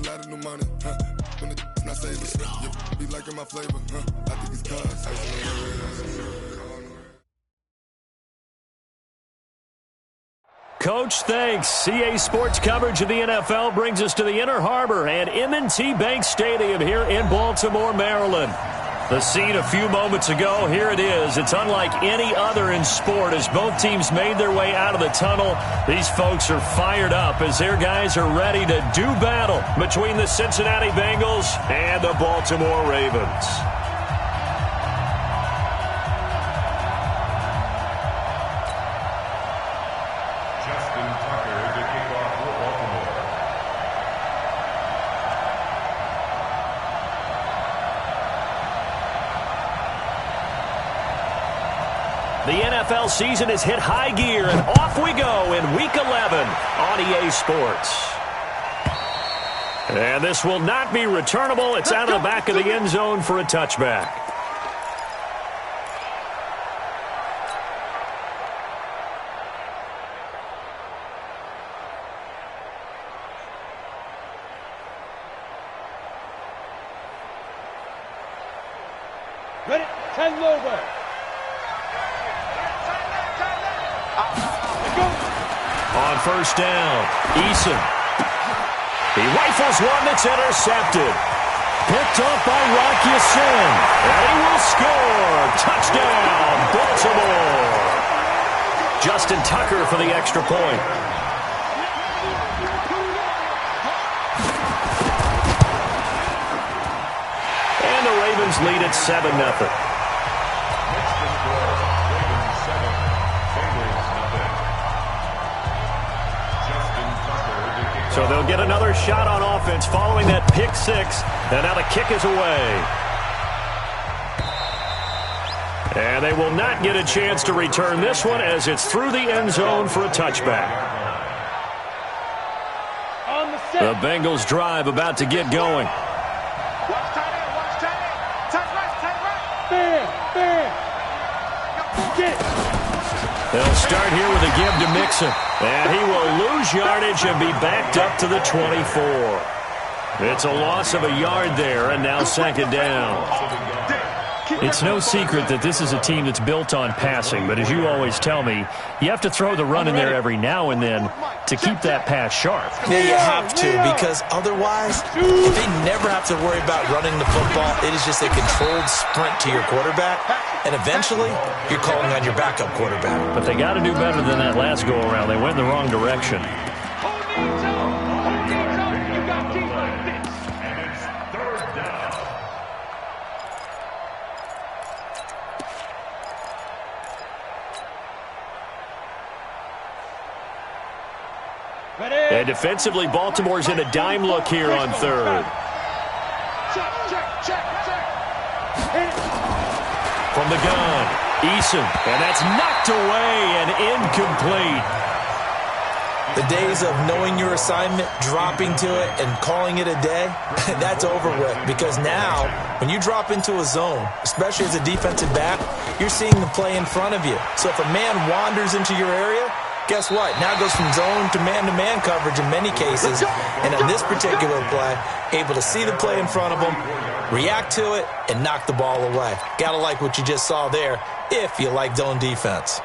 lot of new money, when it's not saving, you be liking my flavor, I think it's cause. Coach, thanks. CA Sports coverage of the NFL brings us to the Inner Harbor at M&T Bank Stadium here in Baltimore, Maryland. The scene a few moments ago, here it is. It's unlike any other in sport as both teams made their way out of the tunnel. These folks are fired up as their guys are ready to do battle between the Cincinnati Bengals and the Baltimore Ravens. The NFL season has hit high gear, and off we go in Week 11 on EA Sports. And this will not be returnable. It's out of the back of the end zone for a touchback. Ready? 10 over. On first down, Eason. He rifles one that's intercepted. Picked off by Rock Ya-Sin. And he will score. Touchdown, Baltimore. Justin Tucker for the extra point. And the Ravens lead at 7-0. So they'll get another shot on offense following that pick six. And now the kick is away. And they will not get a chance to return this one as it's through the end zone for a touchback. The Bengals drive about to get going. Watch tight end, watch tight end. Tight right. Bam. Get it. They'll start here with a give to Mixon. And he will lose yardage and be backed up to the 24. It's a loss of a yard there, and now second down. It's no secret that this is a team that's built on passing, but as you always tell me, you have to throw the run in there every now and then to keep that pass sharp. Yeah, you have to, because otherwise, if they never have to worry about running the football, it is just a controlled sprint to your quarterback, and eventually, you're calling on your backup quarterback. But they got to do better than that last go-around. They went in the wrong direction. And defensively, Baltimore's in a dime look here on third. From the gun, Eason, and that's knocked away and incomplete. The days of knowing your assignment, dropping to it, and calling it a day, that's over with. Because now, when you drop into a zone, especially as a defensive back, you're seeing the play in front of you. So if a man wanders into your area, guess what? Now it goes from zone to man coverage in many cases. And on this particular play, able to see the play in front of him, react to it, and knock the ball away. Gotta like what you just saw there if you like zone defense.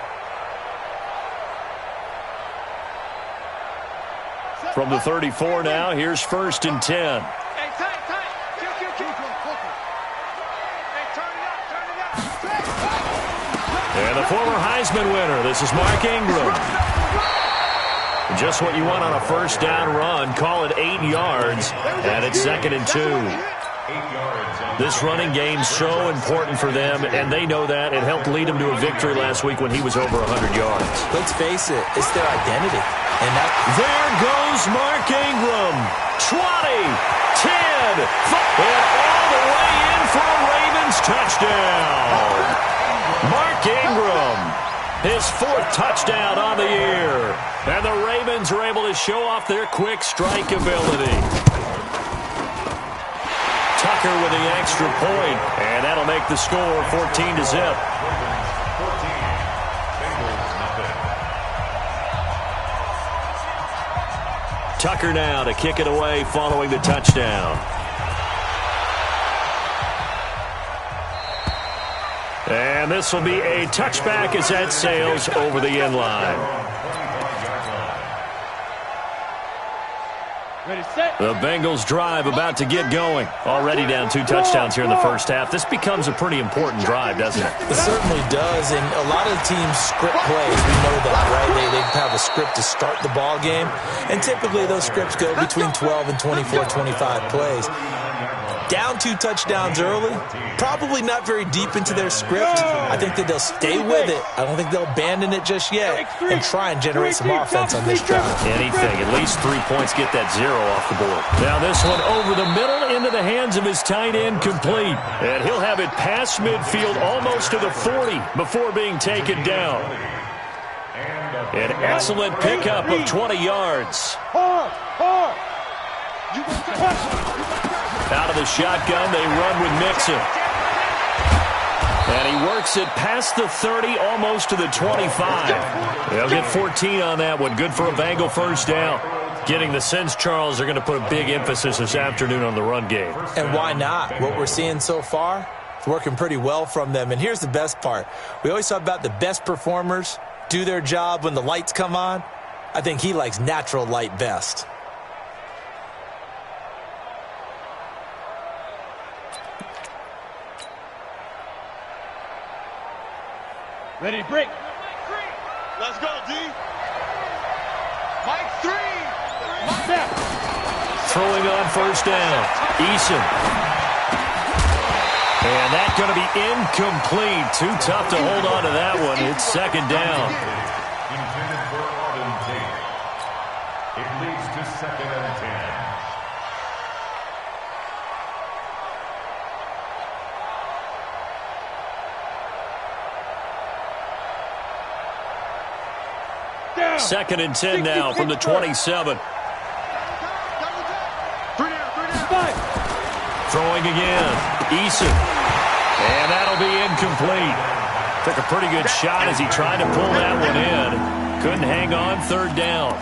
From the 34 now, here's 1st and 10. And the former Heisman winner, this is Mark Ingram. Just what you want on a first down run. Call it 8 yards, and it's 2nd and 2. This running game's so important for them, and they know that. It helped lead them to a victory last week when he was over 100 yards. Let's face it, it's their identity. And there goes Mark Ingram. 20, 10, 5, and all the way in for a Ravens touchdown. Mark Ingram, his 4th touchdown on the year. And the Ravens are able to show off their quick strike ability. Tucker with the extra point, and that'll make the score 14-0. Tucker now to kick it away following the touchdown. And this will be a touchback as that sails over the end line. The Bengals drive about to get going. Already down 2 touchdowns here in the first half. This becomes a pretty important drive, doesn't it? It certainly does, and a lot of the teams script plays. We know that, right? They have a script to start the ball game, and typically those scripts go between 12 and 24, 25 plays. Down 2 touchdowns early, probably not very deep into their script. I think that they'll stay with it. I don't think they'll abandon it just yet and try and generate some offense on this drive. Anything. At least 3 points, get that 0 off the board. Now this one over the middle into the hands of his tight end, complete. And he'll have it past midfield almost to the 40 before being taken down. An excellent pickup of 20 yards. Out of the shotgun, they run with Mixon. And he works it past the 30, almost to the 25. They'll get 14 on that one. Good for a Bengal first down. Getting the sense, Charles, they're going to put a big emphasis this afternoon on the run game. And why not? What we're seeing so far, it's working pretty well from them. And here's the best part. We always talk about the best performers do their job when the lights come on. I think he likes natural light best. Ready to break. Let's go, D. Mike 3. Mike. Throwing on first down. Eason. And that's going to be incomplete. Too tough to hold on to that one. It's second down. Intended for Auden Tate. It leads to 2nd and 10. Second and 10 now from the 27. Throwing again. Eason. And that'll be incomplete. Took a pretty good shot as he tried to pull that one in. Couldn't hang on. Third down.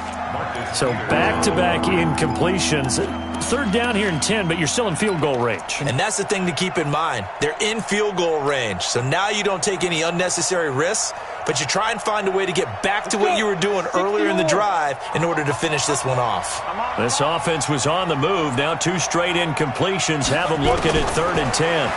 So back-to-back incompletions. Third down here in 10, but you're still in field goal range. And that's the thing to keep in mind. They're in field goal range. So now you don't take any unnecessary risks, but you try and find a way to get back to what you were doing earlier in the drive in order to finish this one off. This offense was on the move. Now 2 straight incompletions have them looking at 3rd and 10.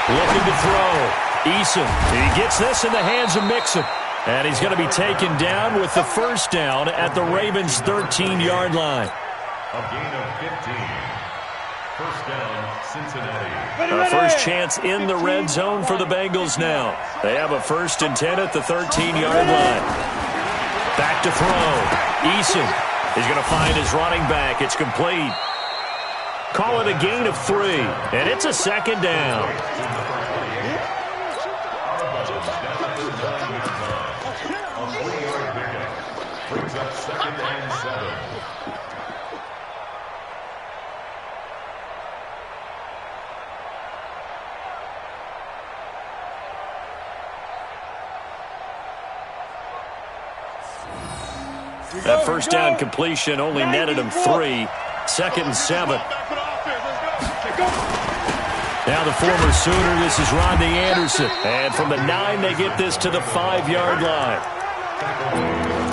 Looking to throw. Eason. He gets this in the hands of Mixon. And he's going to be taken down with the first down at the Ravens' 13-yard line. A gain of 15. First down, Cincinnati. A first chance in the red zone for the Bengals now. They have a 1st and 10 at the 13-yard line. Back to throw. Eason is going to find his running back. It's complete. Call it a gain of 3, and it's a second down. Brings up 2nd and 7. That first down completion only netted him 3. 2nd and 7. Now the former Sooner, this is Rodney Anderson. And from the 9, they get this to the 5-yard line.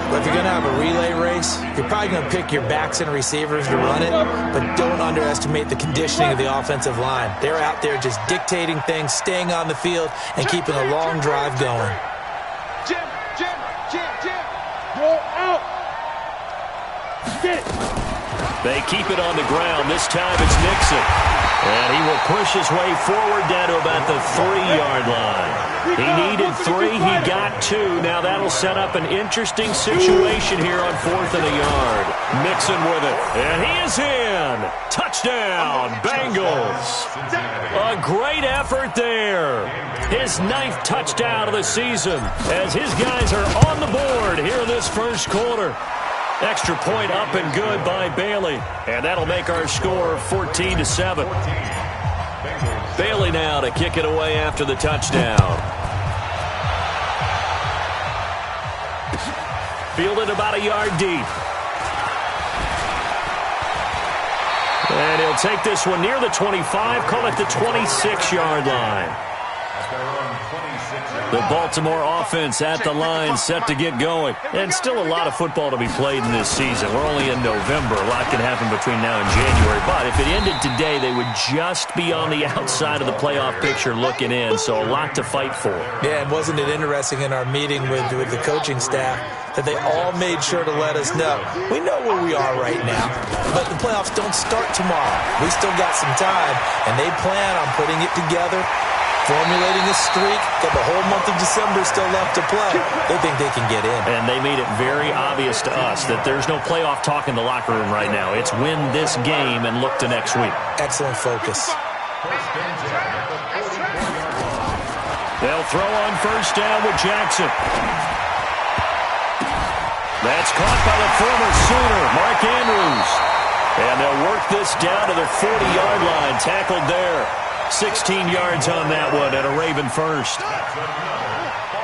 But if you're going to have a relay race, you're probably going to pick your backs and receivers to run it, but don't underestimate the conditioning of the offensive line. They're out there just dictating things, staying on the field, and keeping a long drive going. Jim. Roll out. Get it. They keep it on the ground. This time it's Nixon. And he will push his way forward down to about the 3-yard line. He needed 3. He got 2. Now that'll set up an interesting situation here on 4th and a yard. Mixon with it. And he is in. Touchdown, Bengals. A great effort there. His 9th touchdown of the season as his guys are on the board here in this first quarter. Extra point up and good by Bailey. And that'll make our score 14-7. Bailey now to kick it away after the touchdown. Fielded about a yard deep. And he'll take this one near the 25, call it the 26-yard line. The Baltimore offense at the line, set to get going. And still a lot of football to be played in this season. We're only in November. A lot can happen between now and January. But if it ended today, they would just be on the outside of the playoff picture looking in. So a lot to fight for. Yeah, and wasn't it interesting in our meeting with the coaching staff that they all made sure to let us know. We know where we are right now, but the playoffs don't start tomorrow. We still got some time, and they plan on putting it together, formulating a streak, got the whole month of December still left to play. They think they can get in. And they made it very obvious to us that there's no playoff talk in the locker room right now. It's win this game and look to next week. Excellent focus. They'll throw on first down with Jackson. That's caught by the former Sooner, Mark Andrews. And they'll work this down to the 40-yard line, tackled there. 16 yards on that one and a Raven first.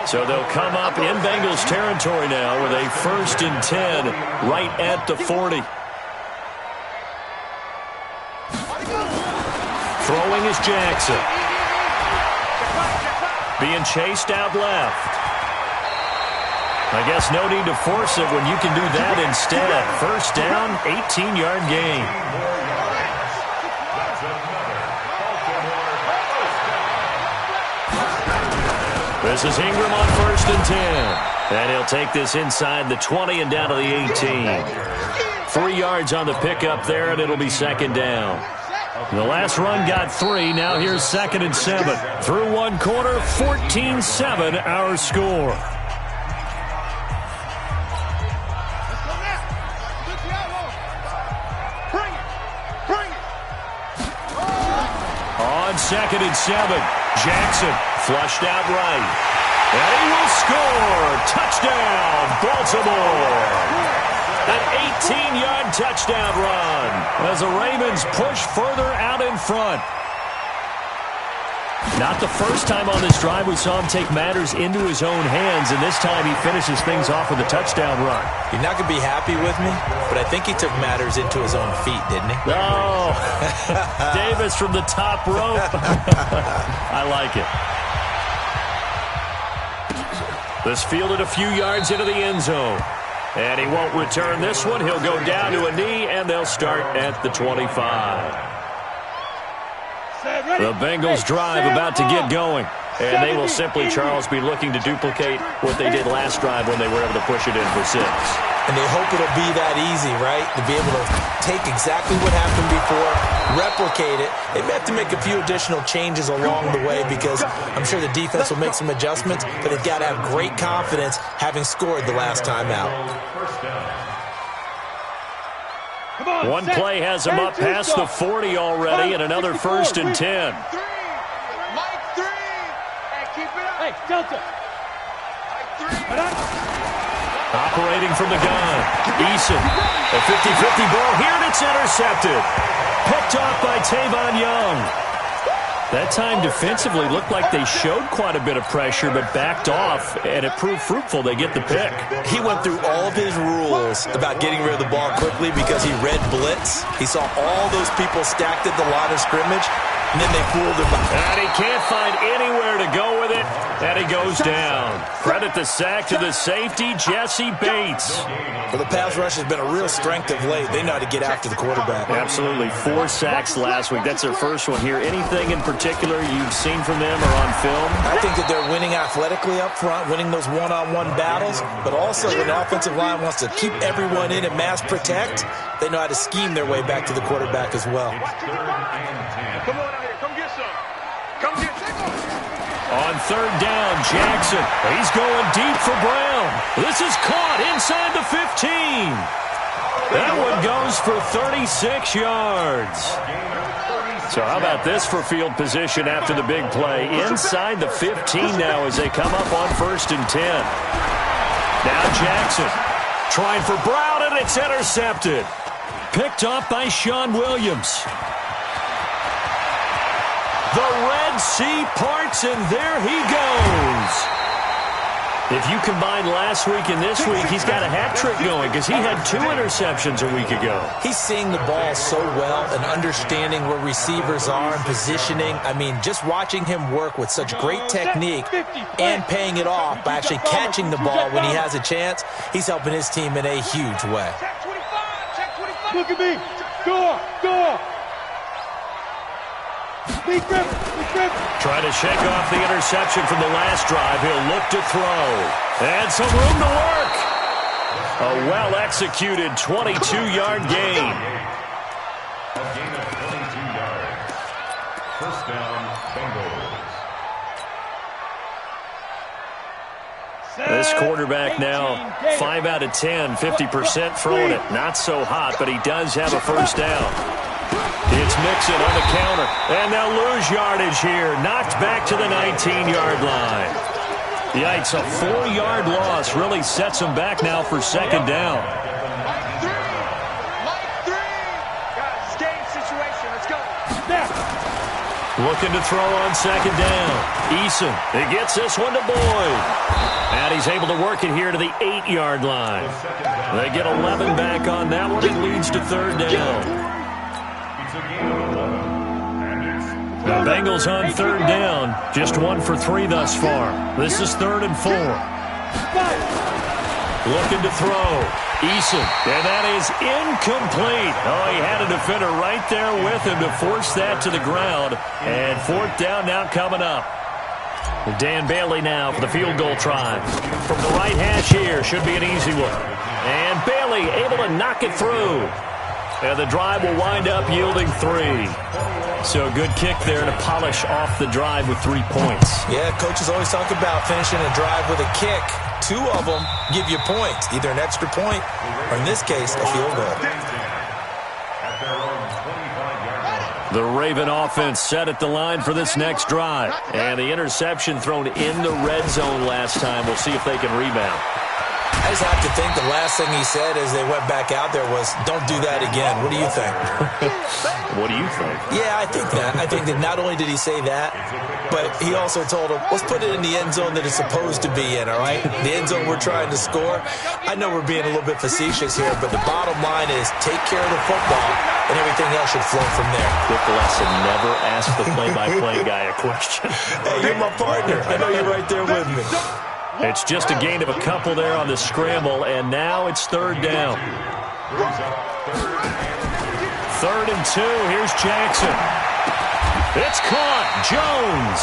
So they'll come up in Bengals territory now with a 1st and 10 right at the 40. Throwing is Jackson. Being chased out left. I guess no need to force it when you can do that instead. First down, 18-yard gain. This is Ingram on 1st and 10. And he'll take this inside the 20 and down to the 18. 3 yards on the pickup there, and it'll be 2nd down. The last run got 3. Now here's 2nd and 7. Through one quarter, 14-7 our score. On 2nd and 7, Jackson flushed out right. And he will score. Touchdown, Baltimore. An 18-yard touchdown run as the Ravens push further out in front. Not the first time on this drive we saw him take matters into his own hands, and this time he finishes things off with a touchdown run. You're not going to be happy with me, but I think he took matters into his own feet, didn't he? Oh, Davis from the top rope. I like it. This fielded a few yards into the end zone. And he won't return this one. He'll go down to a knee, and they'll start at the 25. The Bengals drive about to get going. And they will simply, Charles, be looking to duplicate what they did last drive when they were able to push it in for 6. And they hope it'll be that easy, right? To be able to take exactly what happened before, replicate it. They may have to make a few additional changes along the way because I'm sure the defense will make some adjustments, but they've got to have great confidence having scored the last time out. One play has him up past the 40 already, and another 1st and 10. Hey, Delta. Operating from the gun, Eason. A 50-50 ball here, and it's intercepted. Picked off by Tavon Young. That time defensively looked like they showed quite a bit of pressure, but backed off, and it proved fruitful. They get the pick. He went through all of his rules about getting rid of the ball quickly because he read blitz. He saw all those people stacked at the line of scrimmage, and then they fooled him. And he can't find anywhere to go with it, and he goes down. Credit the sack to the safety, Jesse Bates. Well, the pass rush has been a real strength of late. They know how to get after the quarterback. Absolutely. 4 sacks last week. That's their first one here. Anything in particular you've seen from them or on film? I think that they're winning athletically up front, winning those one-on-one battles, but also when the offensive line wants to keep everyone in and mass protect, they know how to scheme their way back to the quarterback as well. Come on out here. Come get some. Come get some. On 3rd down, Jackson. He's going deep for Brown. This is caught inside the 15. That one goes for 36 yards. So how about this for field position after the big play? Inside the 15 now as they come up on 1st and 10. Now Jackson trying for Brown, and it's intercepted. Picked off by Sean Williams. The Red Sea parts, and there he goes. If you combine last week and this week, he's got a hat trick going because he had 2 interceptions a week ago. He's seeing the ball so well and understanding where receivers are and positioning. I mean, just watching him work with such great technique and paying it off by actually catching the ball when he has a chance, he's helping his team in a huge way. Look at me. Go. Trying to shake off the interception from the last drive. He'll look to throw. And some room to work. A well-executed 22-yard gain. A gain of 22 yards. First down, Bengals. This quarterback now 5 out of 10, 50% throwing it. Not so hot, but he does have a first down. It's Mixon on the counter, and they'll lose yardage here. Knocked back to the 19-yard line. Yikes, a 4-yard loss really sets him back now for second down. Guys, game situation. Let's go. Looking to throw on second down. Eason, he gets this one to Boyd. And he's able to work it here to the 8-yard line. They get 11 back on that one. It leads to third down. The Bengals on third down. Just 1 for 3 thus far. This is 3rd and 4. Looking to throw. Eason. And that is incomplete. Oh, he had a defender right there with him to force that to the ground. And 4th down now coming up. Dan Bailey now for the field goal try. From the right hash here. Should be an easy one. And Bailey able to knock it through. And the drive will wind up yielding 3. So a good kick there to polish off the drive with 3 points. Yeah, coaches always talk about finishing a drive with a kick. 2 of them give you points, either an extra point or, in this case, a field goal. The Raven offense set at the line for this next drive. And the interception thrown in the red zone last time. We'll see if they can rebound. I just have to think the last thing he said as they went back out there was, don't do that again. What do you think? What do you think? Yeah, I think that. I think that not only did he say that, but he also told him, let's put it in the end zone that it's supposed to be in, all right? The end zone we're trying to score. I know we're being a little bit facetious here, but the bottom line is take care of the football, and everything else should flow from there. Quick lesson, never ask the play-by-play guy a question. Hey, you're my partner. I know you're right there with me. It's just a gain of a couple there on the scramble, and now it's third down. 3rd and 2. Here's Jackson. It's caught. Jones.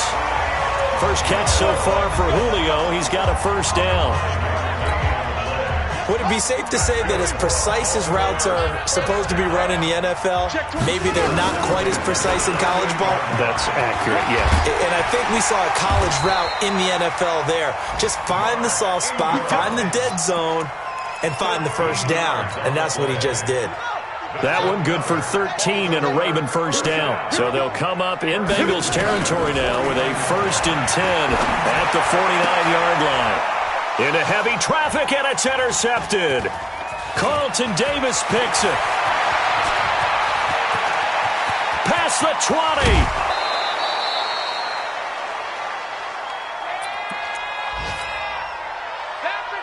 First catch so far for Julio. He's got a first down. Would it be safe to say that as precise as routes are supposed to be run in the NFL, maybe they're not quite as precise in college ball? That's accurate, yeah. And I think we saw a college route in the NFL there. Just find the soft spot, find the dead zone, and find the first down. And that's what he just did. That one good for 13 and a Raven first down. So they'll come up in Bengals territory now with a 1st and 10 at the 49-yard line. Into heavy traffic, and it's intercepted. Carlton Davis picks it. Past the 20.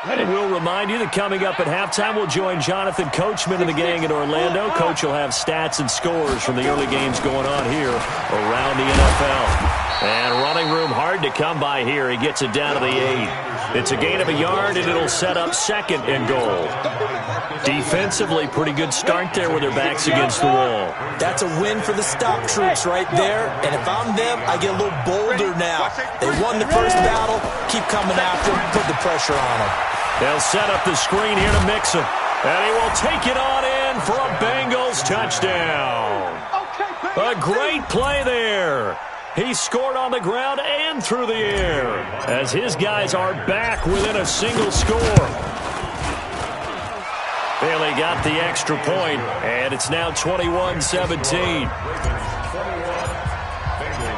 And we'll remind you that coming up at halftime, we'll join Jonathan Coachman and the gang in Orlando. Coach will have stats and scores from the early games going on here around the NFL. And running room hard to come by here. He gets it down to the 8. It's a gain of a yard, and it'll set up 2nd and goal. Defensively, pretty good start there with their backs against the wall. That's a win for the stop troops right there. And if I'm them, I get a little bolder now. They won the first battle. Keep coming after them. Put the pressure on them. They'll set up the screen here to Mixon. And he will take it on in for a Bengals touchdown. A great play there. He scored on the ground and through the air as his guys are back within a single score. Bailey got the extra point, and it's now 21-17.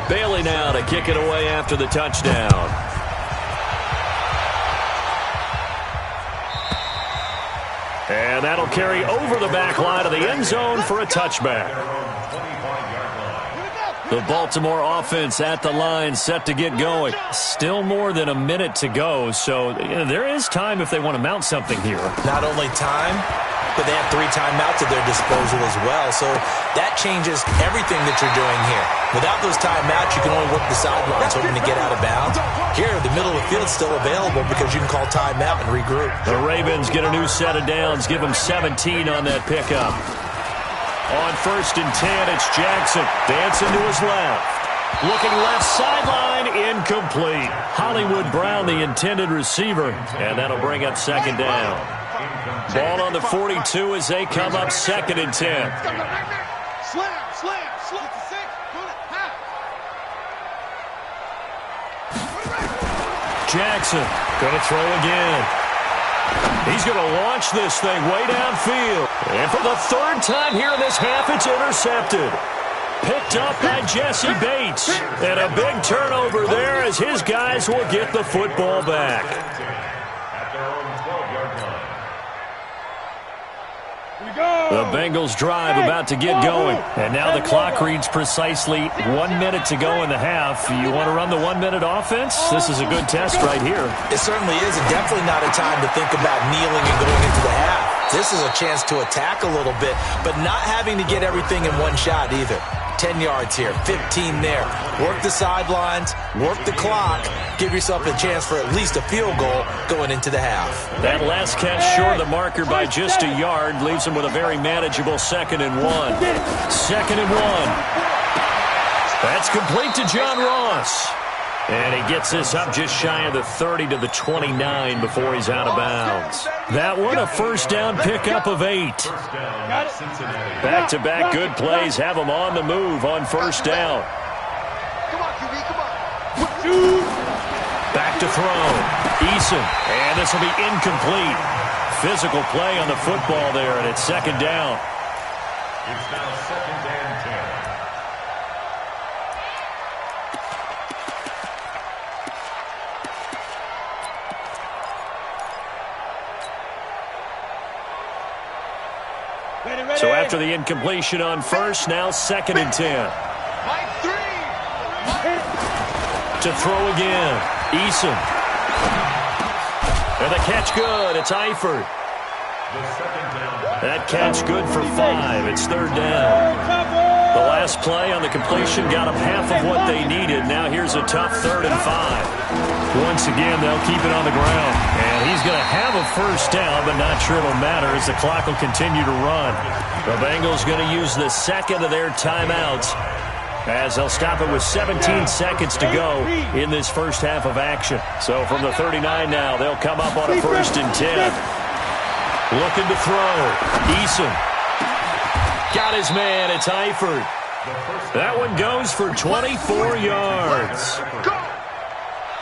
Bailey now to kick it away after the touchdown. And that'll carry over the back line of the end zone for a touchback. The Baltimore offense at the line, set to get going. Still more than a minute to go, so there is time if they want to mount something here. Not only time, but they have 3 timeouts at their disposal as well, so that changes everything that you're doing here. Without those timeouts, you can only work the sidelines hoping to get out of bounds. Here, the middle of the field's still available because you can call timeout and regroup. The Ravens get a new set of downs, give them 17 on that pickup. On 1st and 10, it's Jackson dancing to his left. Looking left sideline, incomplete. Hollywood Brown, the intended receiver, and that'll bring up 2nd down. Ball on the 42 as they come up 2nd and 10. Slam. Jackson going to throw again. He's going to launch this thing way downfield. And for the 3rd time here in this half, it's intercepted. Picked up by Jesse Bates. And a big turnover there as his guys will get the football back. At their own 12-yard line. The Bengals drive about to get going. And now the clock reads precisely 1 minute to go in the half. You want to run the 1-minute offense? This is a good test right here. It certainly is, and definitely not a time to think about kneeling and going into the half. This is a chance to attack a little bit, but not having to get everything in one shot either. 10 yards here, 15 there. Work the sidelines, work the clock, give yourself a chance for at least a field goal going into the half. That last catch short of the marker by just a yard leaves him with a very manageable 2nd and 1. 2nd and 1. That's complete to John Ross. And he gets this up just shy of the 30 to the 29 before he's out of bounds. That one, a 1st down pickup of 8. Back-to-back good plays have him on the move on 1st down. Come on, QB, come on. Back to throw. Eason. And this will be incomplete. Physical play on the football there, and it's 2nd down. It's now 2nd and 10. So after the incompletion on 1st, now 2nd and 10. To throw again. Eason. And the catch good. It's Eifert. That catch good for 5. It's 3rd down. The last play on the completion got them half of what they needed. Now here's a tough 3rd and 5. Once again, they'll keep it on the ground. And he's going to have a 1st down, but not sure it'll matter as the clock will continue to run. The Bengals going to use the 2nd of their timeouts as they'll stop it with 17 seconds to go in this first half of action. So from the 39 now, they'll come up on a 1st and 10. Looking to throw. Eason. Got his man. It's Eifert. That one goes for 24 yards.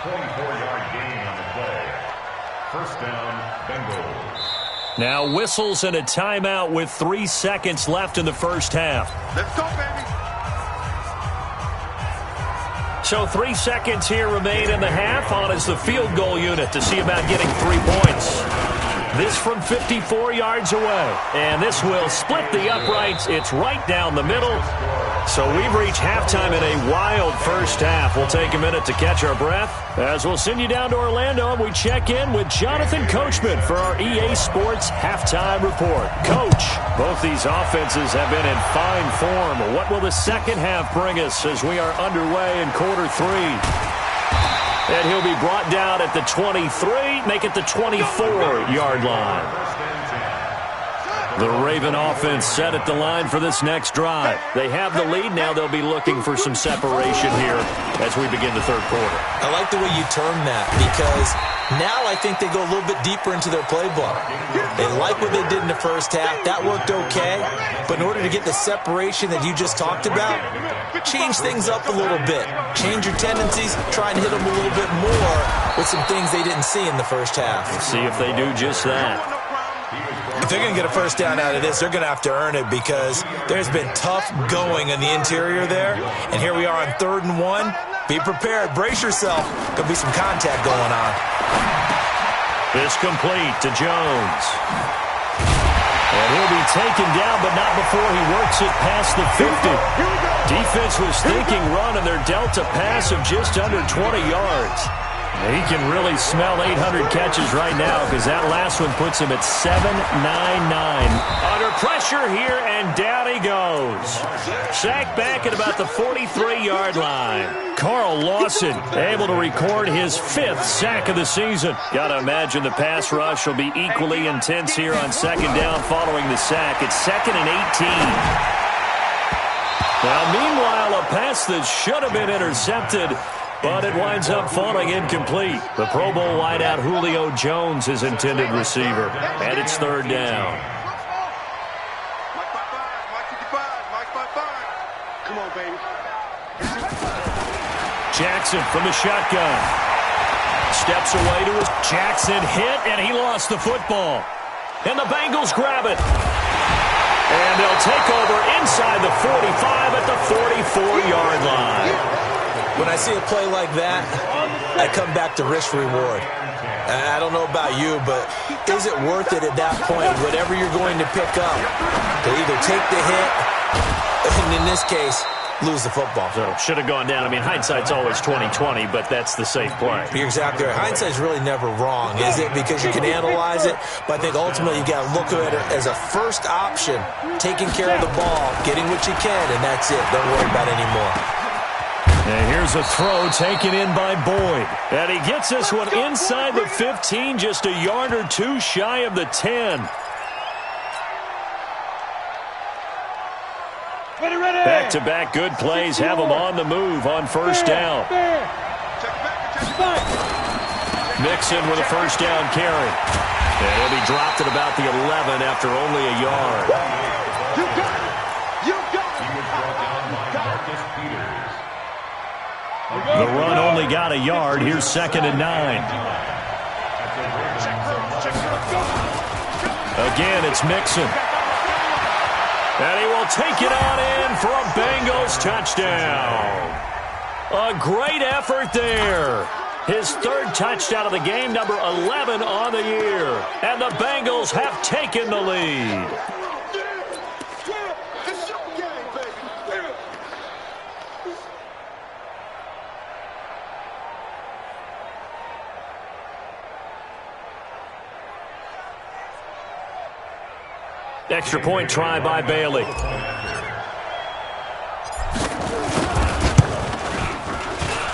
24-yard gain on the play. 1st down, Bengals. Now whistles and a timeout with 3 seconds left in the first half. Let's go, baby. So 3 seconds here remain in the half. On is the field goal unit to see about getting 3 points. This from 54 yards away. And this will split the uprights. It's right down the middle. So we've reached halftime in a wild first half. We'll take a minute to catch our breath as we'll send you down to Orlando and we check in with Jonathan Coachman for our EA Sports Halftime Report. Coach, both these offenses have been in fine form. What will the second half bring us as we are underway in quarter 3? And he'll be brought down at the 23, make it the 24-yard line. The Raven offense set at the line for this next drive. They have the lead. Now they'll be looking for some separation here as we begin the third quarter. I like the way you term that because now I think they go a little bit deeper into their playbook. They like what they did in the first half. That worked okay. But in order to get the separation that you just talked about, change things up a little bit. Change your tendencies. Try and hit them a little bit more with some things they didn't see in the first half. Let's see if they do just that. If they're going to get a first down out of this, they're going to have to earn it because there's been tough going in the interior there. And here we are on 3rd and 1. Be prepared. Brace yourself. Going to be some contact going on. This complete to Jones. And he'll be taken down, but not before he works it past the 50. Here we go. Defense was thinking run, and they're dealt a pass of just under 20 yards. He can really smell 800 catches right now because that last one puts him at 799. Under pressure here, and down he goes. Sacked back at about the 43-yard line. Carl Lawson able to record his 5th sack of the season. Got to imagine the pass rush will be equally intense here on second down following the sack. It's 2nd and 18. Now, meanwhile, a pass that should have been intercepted, but it winds up falling incomplete. The Pro Bowl wideout Julio Jones is intended receiver, and it's 3rd down. Come on, baby. Jackson from the shotgun. Steps away to his Jackson hit, and he lost the football. And the Bengals grab it. And they'll take over inside the 45 at the 44-yard line. When I see a play like that, I come back to risk-reward. I don't know about you, but is it worth it at that point, whatever you're going to pick up, to either take the hit, and in this case, lose the football? So should have gone down. I mean, hindsight's always 20/20, but that's the safe play. You're exactly right. Hindsight's really never wrong, is it? Because you can analyze it, but I think ultimately you got to look at it as a first option, taking care of the ball, getting what you can, and that's it. Don't worry about it anymore. And here's a throw taken in by Boyd. And he gets this one inside the 15, just a yard or two shy of the 10. Back-to-back good plays have him on the move on first down. Mixon with a first down carry. And he'll be dropped at about the 11 after only a yard. You got it! You got it! He was brought down by Marcus Peters. The run only got a yard. Here's 2nd and 9. Again, it's Mixon. And he will take it on in for a Bengals touchdown. A great effort there. His 3rd touchdown of the game, number 11 on the year. And the Bengals have taken the lead. Extra point try by Bailey.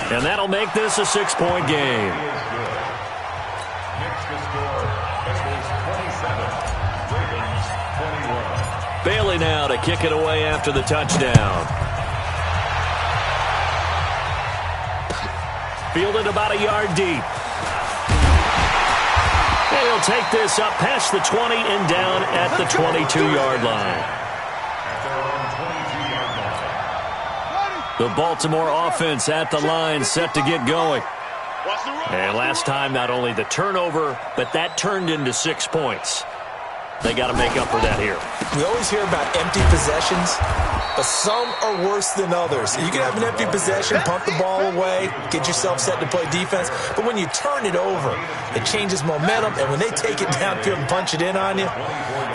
And that'll make this a 6-point game. Next to score, Bengals 27, Ravens 21. Bailey now to kick it away after the touchdown. Fielded about a yard deep. And he'll take this up past the 20 and down at the 22-yard line. The Baltimore offense at the line, set to get going. And last time, not only the turnover, but that turned into 6 points. They got to make up for that here. We always hear about empty possessions, but some are worse than others. You can have an empty possession, punt the ball away, get yourself set to play defense, but when you turn it over, it changes momentum, and when they take it downfield and punch it in on you,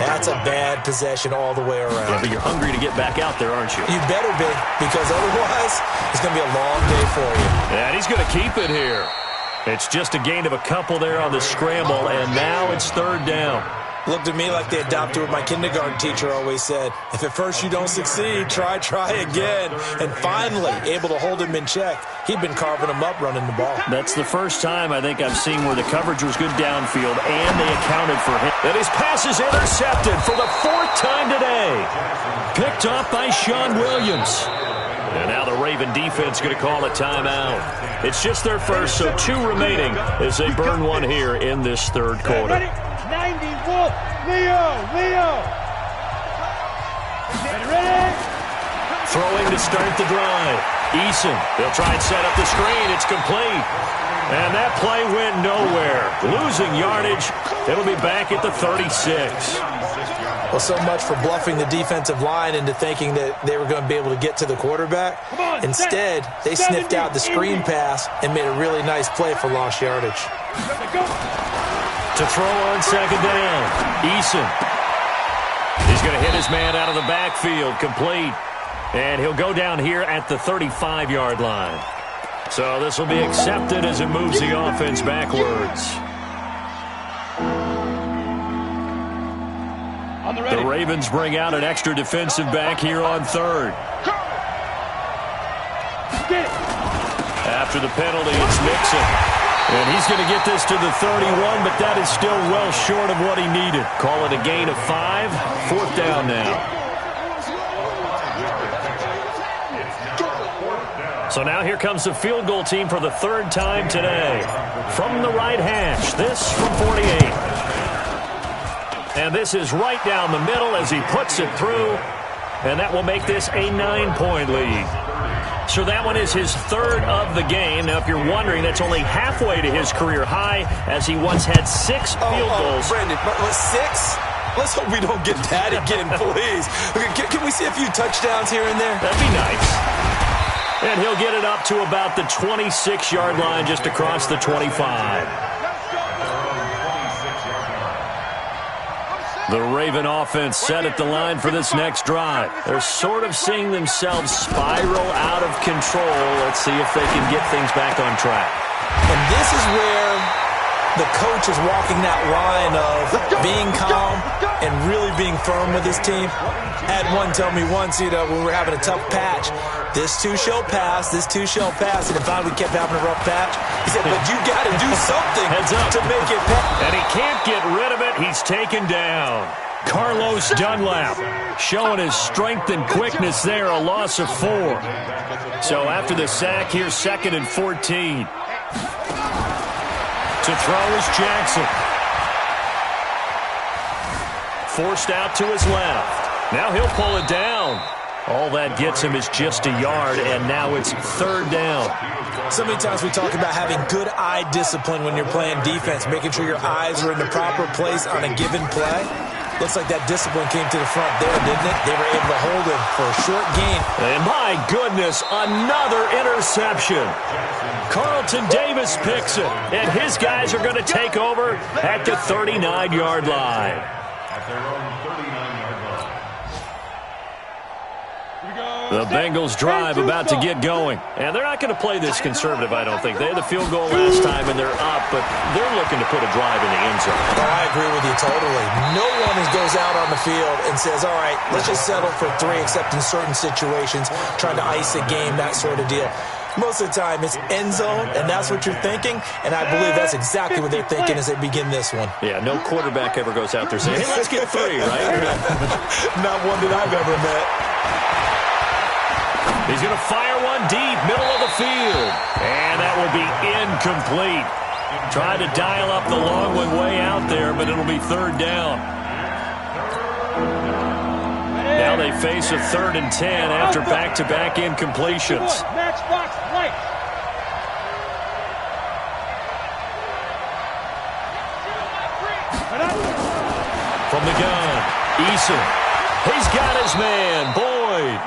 that's a bad possession all the way around. Yeah, but you're hungry to get back out there, aren't you? You better be, because otherwise, it's going to be a long day for you. And he's going to keep it here. It's just a gain of a couple there on the scramble, and now it's 3rd down. Looked at me like they adopted what my kindergarten teacher always said. If at first you don't succeed, try again. And finally, able to hold him in check. He'd been carving him up running the ball. That's the first time I think I've seen where the coverage was good downfield and they accounted for him. And his pass is intercepted for the 4th time today. Picked off by Sean Williams. And now the Raven defense going to call a timeout. It's just their first, so 2 remaining as they burn one here in this 3rd quarter. 90, Wolf, Leo. Ready? Throwing to start the drive. Eason, they'll try and set up the screen. It's complete. And that play went nowhere. Losing yardage. It'll be back at the 36. Well, so much for bluffing the defensive line into thinking that they were going to be able to get to the quarterback. Instead, they sniffed out the screen pass and made a really nice play for lost yardage. To throw on 2nd down, Eason. He's going to hit his man out of the backfield, complete. And he'll go down here at the 35-yard line. So this will be accepted as it moves the offense backwards. The Ravens bring out an extra defensive back here on third. After the penalty, it's Mixon. And he's going to get this to the 31, but that is still well short of what he needed. Call it a gain of 5. 4th down now. So now here comes the field goal team for the 3rd time today. From the right hash, this from 48. And this is right down the middle as he puts it through. And that will make this a 9-point lead. So that one is his 3rd of the game. Now, if you're wondering, that's only halfway to his career high, as he once had 6 field goals. Brandon, 6? Let's hope we don't get that again, please. Can we see a few touchdowns here and there? That'd be nice. And he'll get it up to about the 26-yard line, just across the 25. The Raven offense set at the line for this next drive. They're sort of seeing themselves spiral out of control. Let's see if they can get things back on track. And this is where the coach is walking that line of being calm and really being firm with his team. I had one tell me once, when we were having a tough patch, this too shall pass, this too shall pass. And if we kept having a rough patch, he said, but you got to do something to make it pass. And he can't get rid of it. He's taken down. Carlos Dunlap showing his strength and quickness there, a loss of 4. So after the sack, here's 2nd and 14. To throw is Jackson. Forced out to his left. Now he'll pull it down. All that gets him is just a yard, and now it's 3rd down. So many times we talk about having good eye discipline when you're playing defense, making sure your eyes are in the proper place on a given play. Looks like that discipline came to the front there, didn't it? They were able to hold him for a short gain. And my goodness, another interception. Carlton Davis picks it, and his guys are going to take over at the 39-yard line. At their own 39-yard line. The Bengals drive about to get going. And they're not going to play this conservative, I don't think. They had the field goal last time, and they're up, but they're looking to put a drive in the end zone. Oh, I agree with you totally. No one goes out on the field and says, all right, let's just settle for 3, except in certain situations, trying to ice a game, that sort of deal. Most of the time, it's end zone, and that's what you're thinking, and I believe that's exactly what they're thinking as they begin this one. Yeah, no quarterback ever goes out there saying, hey, let's get 3, right? Not one that I've ever met. He's going to fire one deep, middle of the field, and that will be incomplete. Tried to dial up the long one way out there, but it'll be 3rd down. Now they face a 3rd and 10 after back-to-back incompletions. From the gun, Eason. He's got his man, Boyd.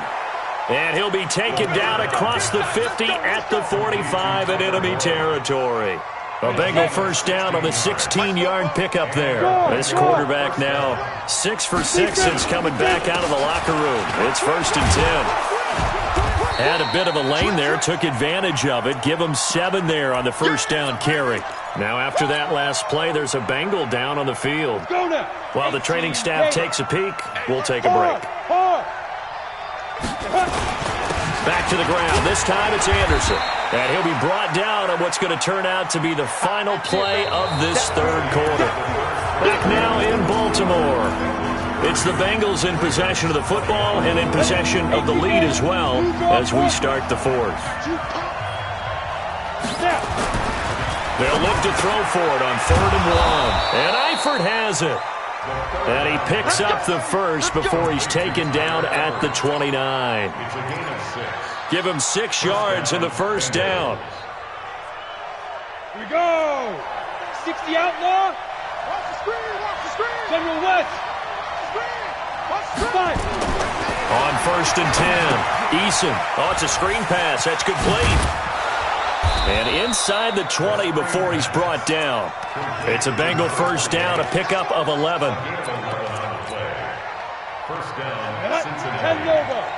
And he'll be taken down across the 50 at the 45 in enemy territory. A Bengal 1st down on the 16-yard pickup there. This quarterback now 6 for 6 since coming back out of the locker room. It's 1st and 10. Had a bit of a lane there, took advantage of it. Give him 7 there on the 1st down carry. Now after that last play, there's a Bengal down on the field. While the training staff takes a peek, we'll take a break. Back to the ground. This time it's Anderson. And he'll be brought down on what's going to turn out to be the final play of this 3rd quarter. Back now in Baltimore. It's the Bengals in possession of the football and in possession of the lead as well as we start the 4th. They'll look to throw for it on 3rd and 1. And Eifert has it. And he picks up the 1st before he's taken down at the 29. Give him 6 yards in the 1st down. Here we go. 60 outlaw. Watch the screen. Watch the screen. General West. Watch the screen. On 1st and 10. Eason. Oh, it's a screen pass. That's complete. And inside the 20 before he's brought down. It's a Bengal 1st down, a pickup of 11. 1st down, Cincinnati.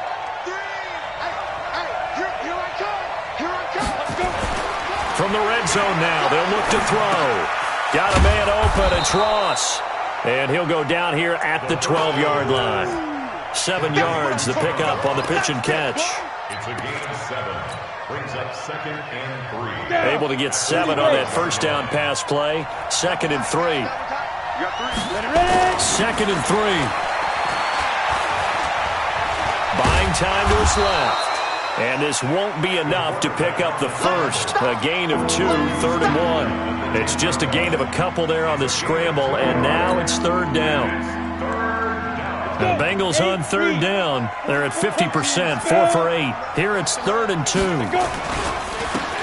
From the red zone now, they'll look to throw. Got a man open, it's Ross. And he'll go down here at the 12-yard line. 7 yards, the pickup on the pitch and catch. It's a gain of 7. Brings up 2nd and 3. Able to get 7 on that first down pass play. 2nd and 3. 2nd and 3. Buying time to his left. And this won't be enough to pick up the first. A gain of 2, 3rd and 1. It's just a gain of a couple there on the scramble, and now it's 3rd down. The Bengals on 3rd down. They're at 50%, 4 for 8. Here it's 3rd and 2.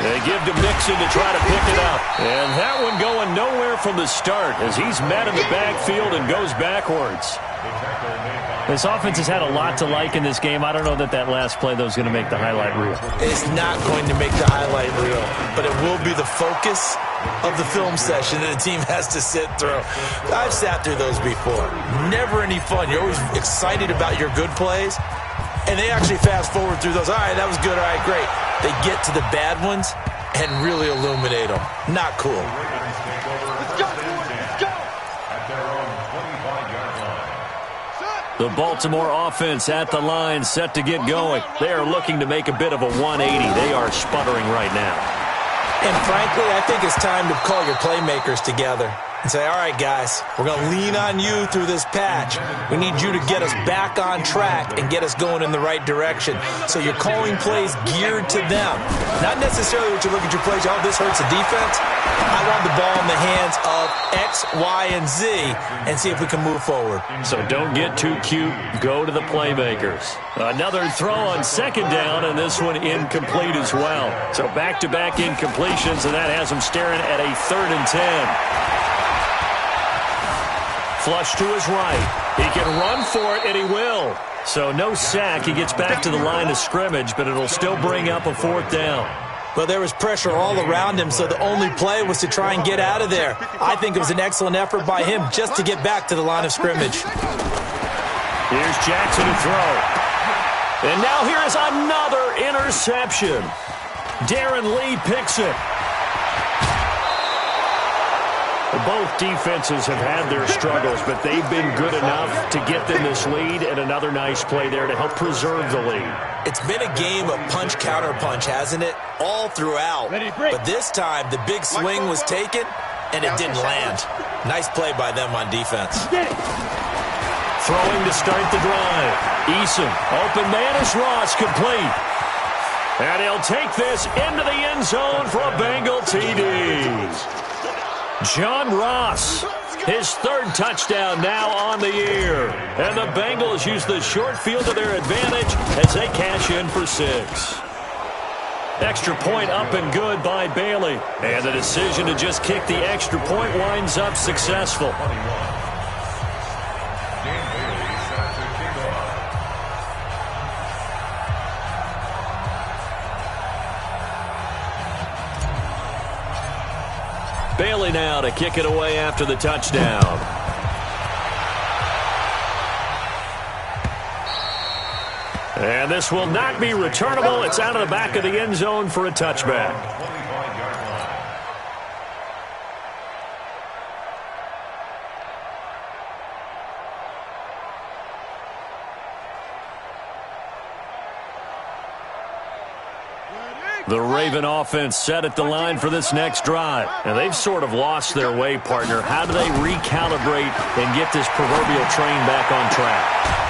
They give to Mixon to try to pick it up. And that one going nowhere from the start as he's met in the backfield and goes backwards. This offense has had a lot to like in this game. I don't know that last play, though, is going to make the highlight reel. It's not going to make the highlight reel, but it will be the focus of the film session that the team has to sit through. I've sat through those before. Never any fun. You're always excited about your good plays, and they actually fast forward through those. All right, that was good. All right, great. They get to the bad ones and really illuminate them. Not cool. The Baltimore offense at the line, set to get going. They are looking to make a bit of a 180. They are sputtering right now. And frankly, I think it's time to call your playmakers together and say, all right, guys, we're going to lean on you through this patch. We need you to get us back on track and get us going in the right direction. So you're calling plays geared to them. Not necessarily what you look at your plays, oh, this hurts the defense. I want the ball in the hands of X, Y, and Z and see if we can move forward. So don't get too cute. Go to the playmakers. Another throw on 2nd down, and this one incomplete as well. So back-to-back incompletions, and that has them staring at a 3rd and 10. Flush to his right. He can run for it, and he will. So no sack. He gets back to the line of scrimmage, but it'll still bring up a 4th down. Well, there was pressure all around him, so the only play was to try and get out of there. I think it was an excellent effort by him just to get back to the line of scrimmage. Here's Jackson to throw. And now here is another interception. Darren Lee picks it. Both defenses have had their struggles, but they've been good enough to get them this lead, and another nice play there to help preserve the lead. It's been a game of punch-counter-punch, hasn't it? All throughout. But this time, the big swing was taken, and it didn't land. Nice play by them on defense. Throwing to start the drive. Eason, open man is Ross, complete. And he'll take this into the end zone for a Bengal TD. John Ross, his 3rd touchdown now on the year. And the Bengals use the short field to their advantage as they cash in for 6. Extra point up and good by Bailey. And the decision to just kick the extra point winds up successful. Bailey now to kick it away after the touchdown. And this will not be returnable. It's out of the back of the end zone for a touchback. The Raven offense set at the line for this next drive. And they've sort of lost their way, partner. How do they recalibrate and get this proverbial train back on track?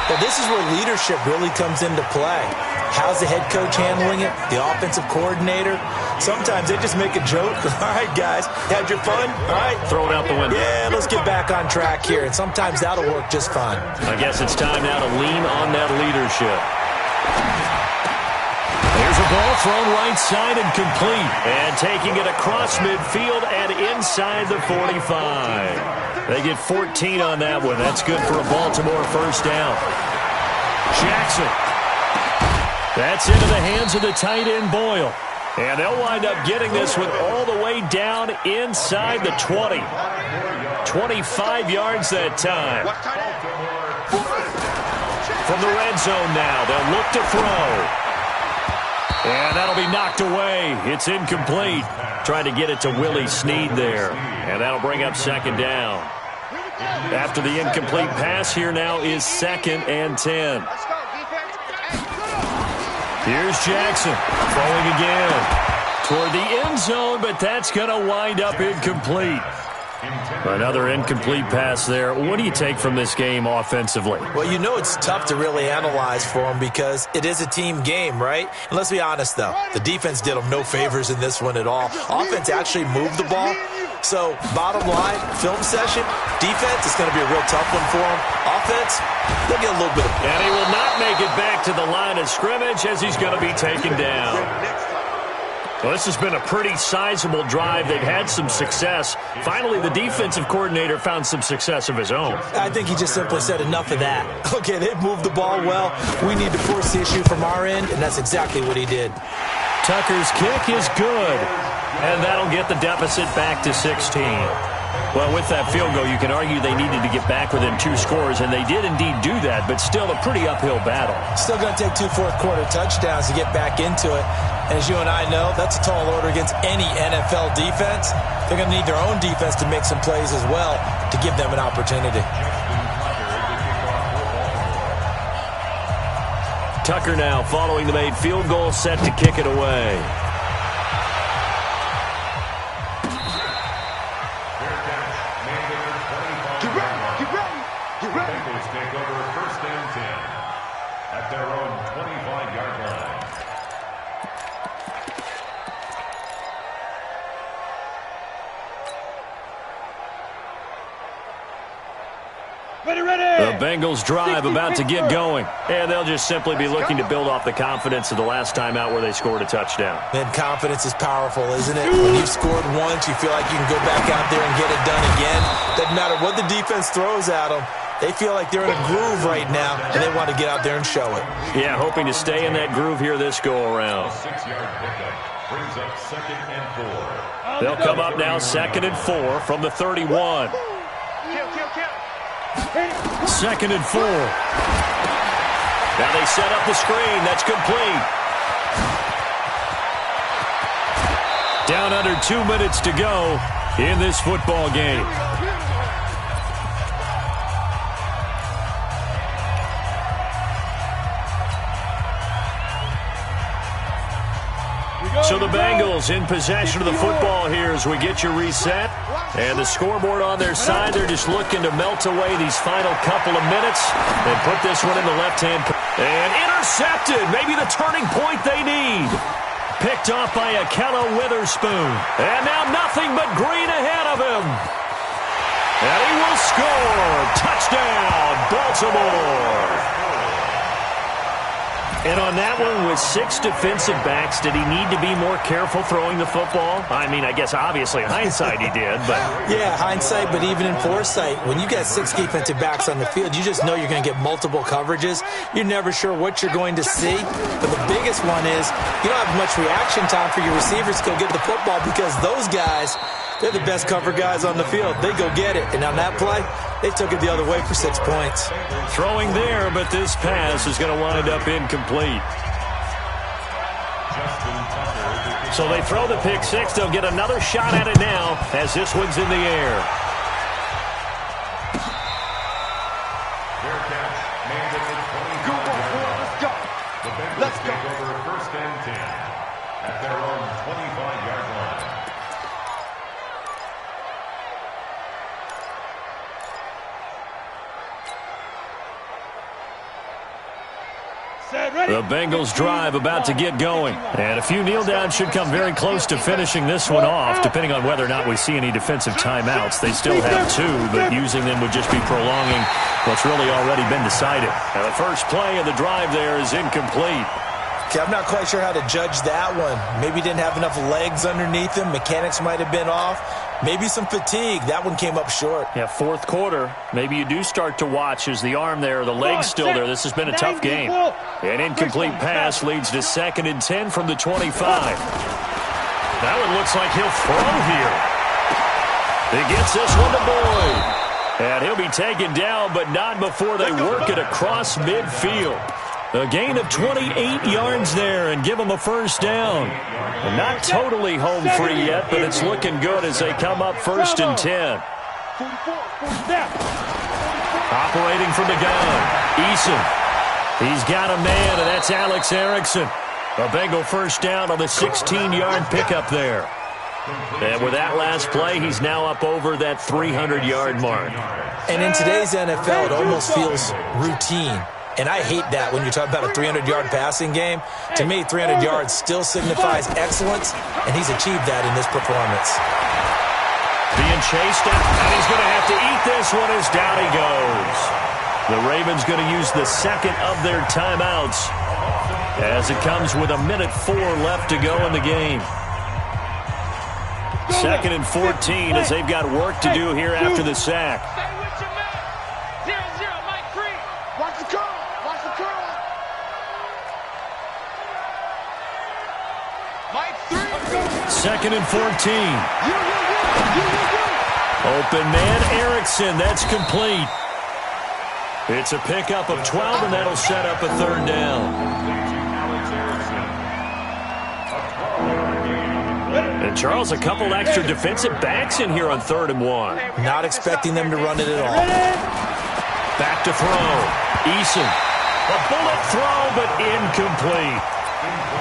Well, this is where leadership really comes into play. How's the head coach handling it? The offensive coordinator? Sometimes they just make a joke. All right, guys, had your fun? All right. Throw it out the window. Yeah, let's get back on track here. And sometimes that'll work just fine. I guess it's time now to lean on that leadership. There's a ball thrown right side and complete. And taking it across midfield and inside the 45. They get 14 on that one. That's good for a Baltimore first down. Jackson. That's into the hands of the tight end, Boyle. And they'll wind up getting this one all the way down inside the 20. 25 yards that time. From the red zone now, they'll look to throw. And that'll be knocked away. It's incomplete. Trying to get it to Willie Snead there. And that'll bring up second down. After the incomplete pass, here now is 2nd and 10. Here's Jackson throwing again toward the end zone, but that's going to wind up incomplete. Another incomplete pass there. What do you take from this game offensively? Well, you know it's tough to really analyze for them because it is a team game, right? And let's be honest, though. The defense did them no favors in this one at all. Offense actually moved the ball. So, bottom line, film session, defense is going to be a real tough one for them. Offense, they'll get a little bit of... And he will not make it back to the line of scrimmage as he's going to be taken down. Well, this has been a pretty sizable drive. They've had some success. Finally, the defensive coordinator found some success of his own. I think he just simply said enough of that. Okay, they've moved the ball well. We need to force the issue from our end, and that's exactly what he did. Tucker's kick is good, and that'll get the deficit back to 16. Well, with that field goal, you can argue they needed to get back within 2 scores, and they did indeed do that, but still a pretty uphill battle. Still going to take 2 fourth-quarter touchdowns to get back into it. And as you and I know, that's a tall order against any NFL defense. They're going to need their own defense to make some plays as well to give them an opportunity. Tucker now following the made field goal, set to kick it away. Bengals take over 1st and 10 at their own 25-yard line. The Bengals drive about to get going, and they'll just simply be looking to build off the confidence of the last time out where they scored a touchdown. And confidence is powerful, isn't it? When you've scored once, you feel like you can go back out there and get it done again. Doesn't matter what the defense throws at them. They feel like they're in a groove right now, and they want to get out there and show it. Yeah, hoping to stay in that groove here this go-around. 6-yard pickup brings up 2nd and 4. They'll come up now 2nd and 4 from the 31. 2nd and 4. Now they set up the screen. That's complete. Down under 2 minutes to go in this football game. So the Bengals in possession of the football here as we get you reset. And the scoreboard on their side, they're just looking to melt away these final couple of minutes and put this one in the left-hand. And intercepted, maybe the turning point they need. Picked off by Akello Witherspoon. And now nothing but green ahead of him. And he will score. Touchdown, Baltimore. And on that one, with 6 defensive backs, did he need to be more careful throwing the football? I mean, I guess obviously hindsight he did, but... Yeah, hindsight, but even in foresight, when you got 6 defensive backs on the field, you just know you're going to get multiple coverages. You're never sure what you're going to see. But the biggest one is you don't have much reaction time for your receivers to go get the football because those guys, they're the best cover guys on the field. They go get it. And on that play, they took it the other way for 6 points. Throwing there, but this pass is going to wind up incomplete. So they throw the pick 6. They'll get another shot at it now as this one's in the air. Let's go. Over 1st and 10 at their own 25-yard line. The Bengals drive about to get going. And a few kneel downs should come very close to finishing this one off, depending on whether or not we see any defensive timeouts. They still have 2, but using them would just be prolonging what's really already been decided. Now the first play of the drive there is incomplete. Okay, I'm not quite sure how to judge that one. Maybe he didn't have enough legs underneath him. Mechanics might have been off. Maybe some fatigue. That one came up short. Yeah, 4th quarter. Maybe you do start to watch as the arm there, the leg's still there. This has been a tough game. An incomplete pass leads to 2nd and 10 from the 25. That one looks like he'll throw here. He gets this one to Boyd. And he'll be taken down, but not before they work it across midfield. A gain of 28 yards there and give them a first down. And not totally home free yet, but it's looking good as they come up 1st and 10. Operating from the gun, Eason. He's got a man, and that's Alex Erickson. A Bengal first down on the 16-yard pickup there. And with that last play, he's now up over that 300-yard mark. And in today's NFL, it almost feels routine. And I hate that when you're talking about a 300-yard passing game. To me, 300 yards still signifies excellence, and he's achieved that in this performance. Being chased out, and he's going to have to eat this one as down he goes. The Ravens going to use the second of their timeouts as it comes with 1:04 left to go in the game. 2nd and 14 as they've got work to do here after the sack. Second and 14. Open man, Erickson. That's complete. It's a pickup of 12, and that'll set up a 3rd down. And, Charles, a couple extra defensive backs in here on 3rd and 1. Not expecting them to run it at all. Back to throw. Eason. A bullet throw, but incomplete.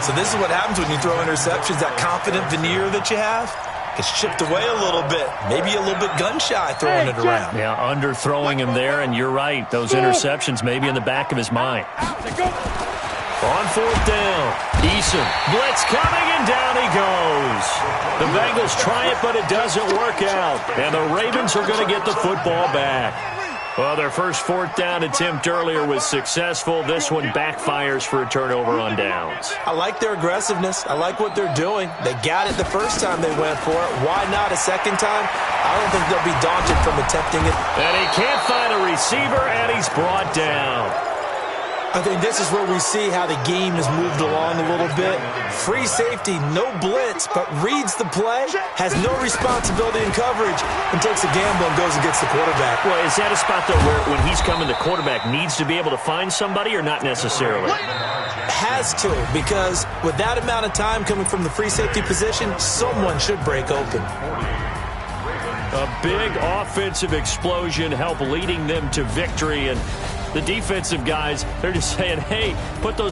So this is what happens when you throw interceptions. That confident veneer that you have gets chipped away a little bit. Maybe a little bit gun-shy throwing it around. Yeah, underthrowing him there, and you're right. Those interceptions may be in the back of his mind. On 4th down, Eason. Blitz coming, and down he goes. The Bengals try it, but it doesn't work out. And the Ravens are going to get the football back. Well, their first 4th down attempt earlier was successful. This one backfires for a turnover on downs. I like their aggressiveness. I like what they're doing. They got it the first time they went for it. Why not a second time? I don't think they'll be daunted from attempting it. And he can't find a receiver, and he's brought down. I think this is where we see how the game has moved along a little bit. Free safety, no blitz, but reads the play, has no responsibility in coverage, and takes a gamble and goes and gets the quarterback. Well, is that a spot, though, where when he's coming, the quarterback needs to be able to find somebody or not necessarily? Has to, because with that amount of time coming from the free safety position, someone should break open. A big offensive explosion helped leading them to victory, and the defensive guys, they're just saying, hey, put those